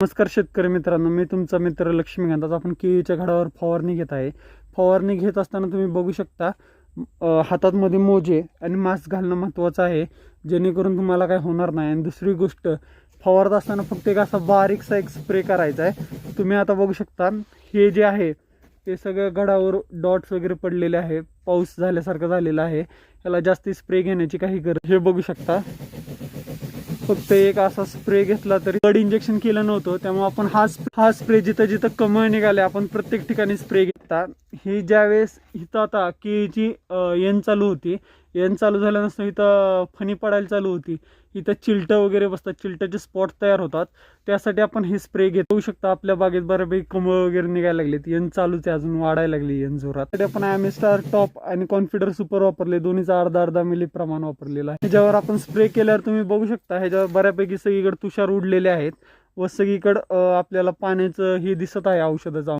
नमस्कार शेतकरी मित्रांनो, मी तुमचा मित्र लक्ष्मीकांत. आज आपण केळीच्या झाडावर फवारणी घेत आहे. फवारणी घेत असताना तुम्ही बघू शकता हातात मध्ये मोजे आणि मास्क घालणं महत्त्वाचं आहे, जेणेकरून तुम्हाला काय होणार नाही. आणि दुसरी गोष्ट, फवारत असताना फक्त एक असा बारीकसा एक स्प्रे करायचा आहे. तुम्ही आता बघू शकता हे जे आहे ते सगळं घडावर डॉट्स वगैरे पडलेले आहे, पाऊस झाल्यासारखं झालेलं आहे. याला जास्ती स्प्रे घेण्याची काही गरज. हे बघू शकता फक्त एक असा स्प्रे घेतला तरी ब्लड इंजेक्शन केलं नव्हतं, त्यामुळे आपण हा स्प्रे जिथं जिथं कमळ निघाले आपण प्रत्येक ठिकाणी स्प्रे घेता. ही ज्यावेळेस इथं आता केळीची येण चालू होती, येण चालू झाल्यानंतर इथं फणी पडायला चालू होती, इथं चिलटं वगैरे बसतात, चिलटाचे स्पॉट तयार होतात. त्यासाठी आपण हे स्प्रे घेऊ शकता. आपल्या बागेत बऱ्यापैकी कमळ वगैरे निघायला लागलेत, येण चालूच आहे, अजून वाढायला लागली येण जोरात. त्यासाठी आपण ॲमिस्टार टॉप आणि कॉन्फिडर सुपर वापरले, दोन्हीचा अर्धा मिली प्रमाण वापरलेलं आहे. ह्याच्यावर आपण स्प्रे केल्यावर तुम्ही बघू शकता ह्याच्यावर बऱ्यापैकी सगळीकडे तुषार उडलेले आहेत व सगळीकडे आपल्याला पाण्याचं हे दिसत आहे औषधाचं.